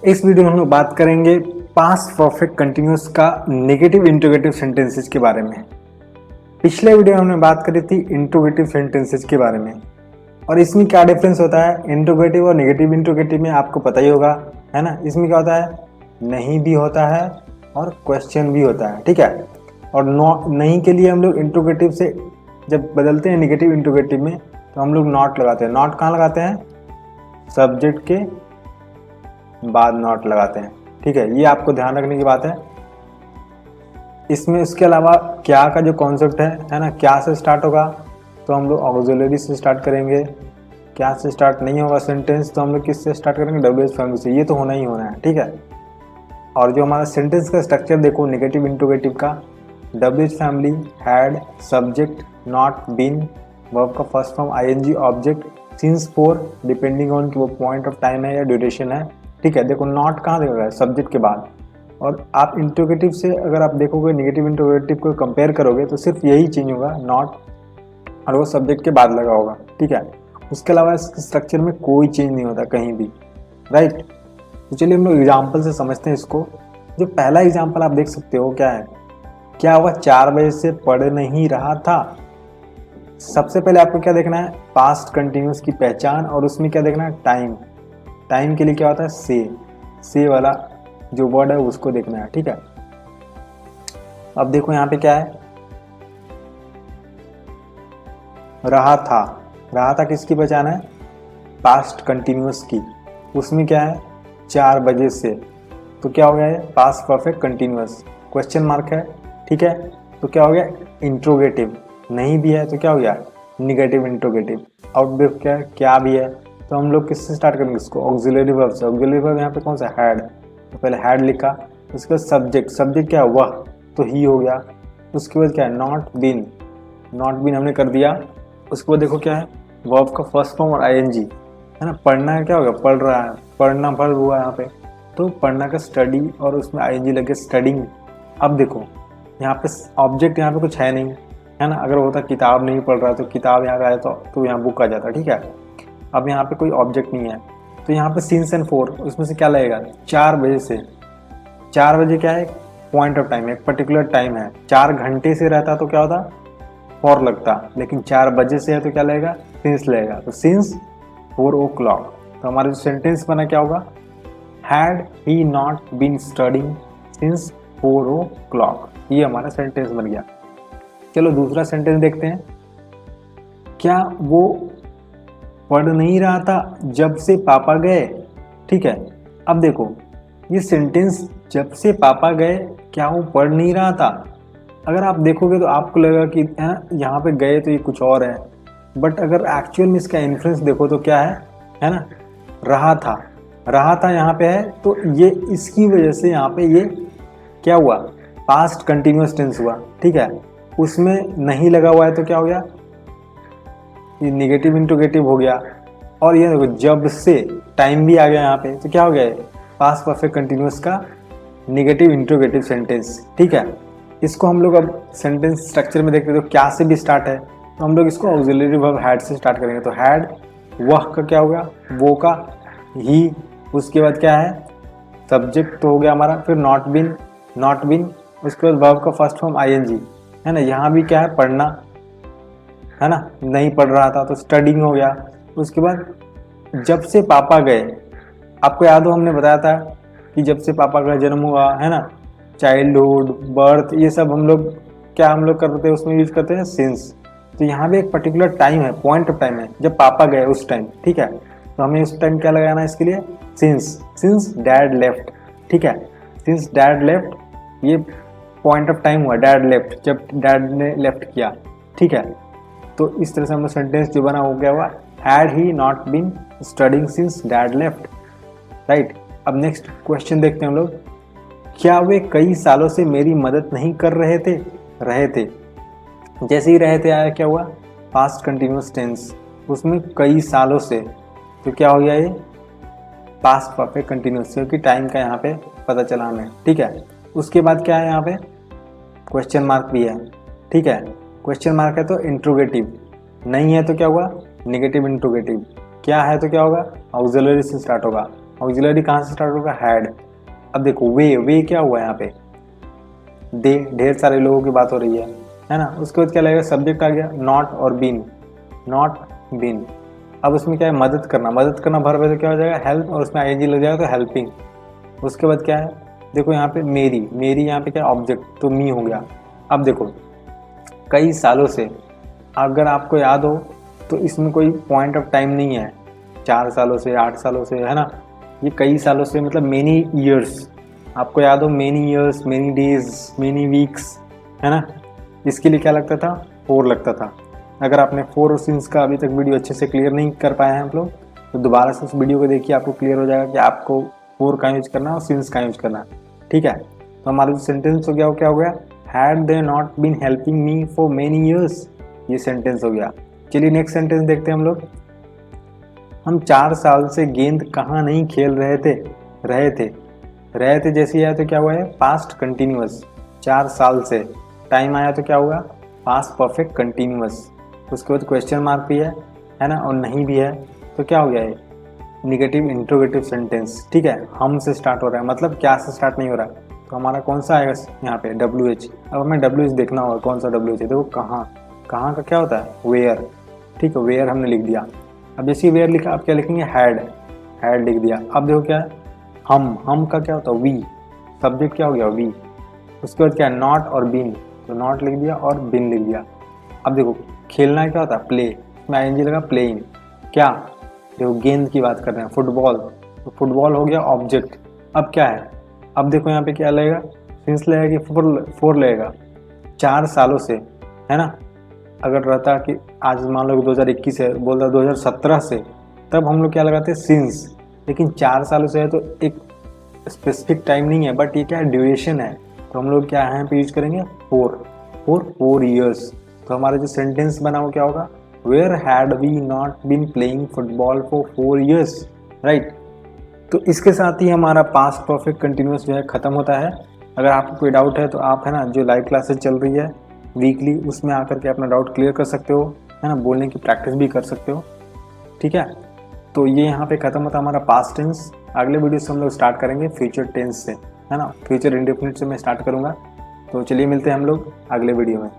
इस वीडियो में हम लोग बात करेंगे पास्ट परफेक्ट कंटिन्यूअस का नेगेटिव इंट्रोगेटिव सेंटेंसेस के बारे में। पिछले वीडियो में हमने बात करी थी इंट्रोगेटिव सेंटेंसेस के बारे में और इसमें क्या डिफरेंस होता है इंट्रोगेटिव और नेगेटिव इंट्रोगेटिव में आपको पता ही होगा, है ना। इसमें क्या होता है, नहीं भी होता है और क्वेश्चन भी होता है, ठीक है। और नहीं के लिए हम लोग इंट्रोगेटिव से जब बदलते हैं नेगेटिव इंट्रोगेटिव में तो हम लोग नॉट लगाते हैं। नॉट कहाँ लगाते हैं, सब्जेक्ट के बाद नॉट लगाते हैं, ठीक है। ये आपको ध्यान रखने की बात है। इसमें इसके अलावा क्या का जो कॉन्सेप्ट है ना, क्या से स्टार्ट होगा तो हम लोग ऑक्सिलरी से स्टार्ट करेंगे। क्या से स्टार्ट नहीं होगा सेंटेंस तो हम लोग किससे स्टार्ट करेंगे, डब्ल्यूएच फैमिली से। ये तो होना ही होना है, ठीक है। और जो हमारा सेंटेंस का स्ट्रक्चर देखो नेगेटिव इंट्रोगेटिव का, WH family, had, subject, not, been, verb का first form ING, object, since, for, depending on कि वो पॉइंट ऑफ टाइम है या ड्यूरेशन है, ठीक है। देखो नॉट कहाँ देगा, सब्जेक्ट के बाद। और आप इंट्रोगेटिव से अगर आप देखोगे नेगेटिव इंट्रोगेटिव को कंपेयर करोगे तो सिर्फ यही चेंज होगा, नॉट और वो सब्जेक्ट के बाद लगा होगा, ठीक है। उसके अलावा इस स्ट्रक्चर में कोई चेंज नहीं होता कहीं भी, राइट। तो चलिए हम लोग एग्जाम्पल से समझते हैं इसको। जो पहला एग्जाम्पल आप देख सकते हो क्या है, क्या हुआ, 4 बजे से पढ़ नहीं रहा था। सबसे पहले आपको क्या देखना है, पास्ट कंटिन्यूअस की पहचान, और उसमें क्या देखना है, टाइम। टाइम के लिए क्या होता है, से वाला जो वर्ड है उसको देखना है, ठीक है। अब देखो यहाँ पे क्या है, रहा था। रहा था किसकी पहचान है, पास्ट कंटिन्यूअस की। उसमें क्या है, 4 बजे से, तो क्या हो गया है, past perfect continuous, question mark है, ठीक है। तो क्या हो गया, इंट्रोगेटिव। नहीं भी है तो क्या हो गया, निगेटिव इंट्रोगेटिव। आउटब्रेक क्या भी है तो हम लोग किससे स्टार्ट करेंगे इसको, ऑक्सिलरी वर्ब से। ऑक्सिलरी वर्ब यहाँ पे कौन सा, हैड, तो पहले हैड लिखा। उसके बाद सब्जेक्ट, सब्जेक्ट क्या है, वह, तो ही हो गया। उसके बाद क्या है, नॉट बीन, नॉट बीन हमने कर दिया। उसके बाद देखो क्या है, वर्ब का फर्स्ट फॉर्म और आईएनजी, है ना। पढ़ना है क्या हो गया, पढ़ रहा है, पढ़ना वर्ब हुआ यहाँ पे, तो पढ़ना का स्टडी और उसमें आईएनजी लगे, स्टडिंग। अब देखो यहाँ पे ऑब्जेक्ट यहाँ पे कुछ है नहीं, है ना। अगर होता किताब नहीं पढ़ रहा तो किताब यहाँ का आया तो यहाँ बुक आ जाता, ठीक है। अब यहाँ पे कोई ऑब्जेक्ट नहीं है तो यहाँ पे सिंस एंड फोर, उसमें से क्या लगेगा, 4 बजे से। 4 बजे क्या है, पॉइंट ऑफ टाइम है, एक पर्टिकुलर टाइम है। 4 घंटे से रहता तो क्या होता, फॉर लगता, लेकिन 4 बजे से है तो क्या लगेगा, सिंस लगेगा, तो सिंस 4 o'clock। तो हमारा जो सेंटेंस बना क्या होगा, had he not been studying since 4 o'clock। ये हमारा सेंटेंस बन गया। चलो दूसरा सेंटेंस देखते हैं, क्या वो पढ़ नहीं रहा था जब से पापा गए, ठीक है। अब देखो ये सेंटेंस, जब से पापा गए, क्या वो पढ़ नहीं रहा था। अगर आप देखोगे तो आपको लगेगा कि यहाँ पे गए तो ये कुछ और है, बट अगर एक्चुअल में इसका इन्फ्लुएंस देखो तो क्या है ना, रहा था। रहा था यहाँ पे है तो ये इसकी वजह से यहाँ पे ये क्या हुआ, पास्ट कंटिन्यूअस टेंस हुआ, ठीक है। उसमें नहीं लगा हुआ है तो क्या हो गया, ये निगेटिव इंट्रोगेटिव हो गया। और ये देखो जब से, टाइम भी आ गया यहाँ पे, तो क्या हो गया, पास्ट परफेक्ट कंटिन्यूअस का निगेटिव इंट्रोगेटिव सेंटेंस, ठीक है। इसको हम लोग अब सेंटेंस स्ट्रक्चर में देखते हैं तो क्या से भी स्टार्ट है, तो हम लोग इसको ऑक्सिलरी वर्ब हैड से स्टार्ट करेंगे। तो हैड, वह का क्या होगा, वो का, ही, उसके बाद क्या है, सब्जेक्ट तो हो गया हमारा, फिर नॉट बीन, नॉट बीन, उसके बाद वर्ब का फर्स्ट फॉर्म आईएनजी, है ना। यहाँ भी क्या है, पढ़ना, है ना, नहीं पढ़ रहा था तो स्टडिंग हो गया। उसके बाद जब से पापा गए, आपको याद हो हमने बताया था कि जब से पापा का जन्म हुआ, है ना, चाइल्डहुड, बर्थ, ये सब हम लोग क्या हम लोग करते हैं, उसमें यूज करते हैं सिंस। तो यहाँ भी एक पर्टिकुलर टाइम है, पॉइंट ऑफ टाइम है, जब पापा गए उस टाइम, ठीक है। तो हमें उस टाइम क्या लगाना है इसके लिए, सिंस, सिंस डैड लेफ्ट, ठीक है। सिंस डैड लेफ्ट, ये पॉइंट ऑफ टाइम हुआ, डैड लेफ्ट, जब डैड ने लेफ्ट किया, ठीक है। तो इस तरह से हम लोग सेंटेंस जो बना हो गया हुआ, had he not been studying since dad left, right. अब नेक्स्ट क्वेश्चन देखते हैं हम लोग, क्या वे कई सालों से मेरी मदद नहीं कर रहे थे। रहे थे, जैसे ही रहे थे आया क्या हुआ, पास्ट कंटिन्यूअस टेंस, उसमें कई सालों से, तो क्या हो गया ये, पास्ट परफेक्ट कंटिन्यूअस, क्योंकि टाइम का यहाँ पे पता चला हमें, ठीक है। उसके बाद क्या है, यहाँ पे क्वेश्चन मार्क भी है, ठीक है। क्वेश्चन मार्क है तो इंट्रोगेटिव, नहीं है तो क्या हुआ, नेगेटिव इंट्रोगेटिव, क्या है तो क्या होगा, ऑक्सिलरी से स्टार्ट होगा, ऑक्सिलरी कहाँ से स्टार्ट होगा, हैड। अब देखो वे क्या हुआ यहाँ पे, दे, ढेर सारे लोगों की बात हो रही है ना। उसके बाद क्या लगेगा, सब्जेक्ट आ गया, नॉट और बीन, नॉट बीन। अब उसमें क्या है, मदद करना भर है तो क्या हो जाएगा, हेल्प, और उसमें आईएनजी लग जाएगा तो हेल्पिंग। उसके बाद क्या है, देखो यहाँ पे मेरी यहाँ पे क्या ऑब्जेक्ट, तो मी हो गया। अब देखो कई सालों से, अगर आपको याद हो तो इसमें कोई पॉइंट ऑफ टाइम नहीं है, 4 सालों से 8 सालों से, है ना, ये कई सालों से मतलब मेनी ईयर्स। आपको याद हो, many years, many days, many weeks, है ना। इसके लिए क्या लगता था, 4 लगता था। अगर आपने 4 और सिंस का अभी तक वीडियो अच्छे से क्लियर नहीं कर पाए हैं आप लोग, तो दोबारा से उस वीडियो को देखिए, आपको क्लियर हो जाएगा कि आपको 4 का यूज करना है और सिंस का यूज करना है। ठीक है, तो हमारा जो सेंटेंस हो गया वो क्या हो गया, had they not been helping me for many years, ये सेंटेंस हो गया। चलिए नेक्स्ट सेंटेंस देखते हैं हम लोग। हम 4 साल से गेंद कहाँ नहीं खेल रहे थे जैसे आया तो क्या हुआ है, पास्ट कंटिन्यूअस। 4 साल से टाइम आया तो क्या हुआ, पास्ट परफेक्ट कंटिन्यूअस। उसके बाद क्वेश्चन मार्क भी है ना, और नहीं भी है तो क्या हो गया है, निगेटिव इंट्रोगेटिव सेंटेंस। ठीक है, हम से स्टार्ट हो रहा है, मतलब क्या से स्टार्ट नहीं हो रहा, तो हमारा कौन सा आएगा यहाँ पे, WH। अब हमें WH देखना होगा, कौन सा WH है, देखो कहाँ का क्या होता है, वेयर। ठीक है, वेयर हमने लिख दिया। अब जैसे वेयर लिखा, अब क्या लिखेंगे, हैड लिख दिया। अब देखो क्या है, हम का क्या होता है, वी, सब्जेक्ट क्या हो गया, वी। उसके बाद क्या है, नॉट और बीन, तो नॉट लिख दिया और बिन लिख दिया। अब देखो खेलना क्या होता है, प्ले, इसमें आईएनजी लगा, प्लेइंग। क्या, देखो गेंद की बात कर रहे हैं, फुटबॉल, तो फुटबॉल हो गया ऑब्जेक्ट। अब क्या है, अब देखो यहाँ पे क्या लगेगा, सिंस लगेगा कि 4 लगेगा, 4 सालों से, है ना। अगर रहता कि आज मान लो 2021 है, बोल रहा 2017 से, तब हम लोग क्या लगाते हैं, सिंस। लेकिन 4 सालों से है तो एक स्पेसिफिक टाइम नहीं है, बट ये क्या है, ड्यूरेशन है, तो हम लोग क्या है यहाँ पे यूज करेंगे, 4 ईयर्स। तो हमारा जो सेंटेंस बना वो क्या होगा, were had we not been playing football for 4 years, right. तो इसके साथ ही हमारा पास्ट परफेक्ट कंटिन्यूअस जो है ख़त्म होता है। अगर आपको कोई डाउट है तो आप, है ना, जो लाइव क्लासेस चल रही है वीकली, उसमें आकर के अपना डाउट क्लियर कर सकते हो, है ना, बोलने की प्रैक्टिस भी कर सकते हो। ठीक है, तो ये यहाँ पे ख़त्म होता है हमारा पास्ट टेंस। अगले वीडियो से हम लोग स्टार्ट करेंगे फ्यूचर टेंस से, है ना, फ्यूचर इंडेफिनिट से मैं स्टार्ट करूँगा। तो चलिए मिलते हैं हम लोग अगले वीडियो में।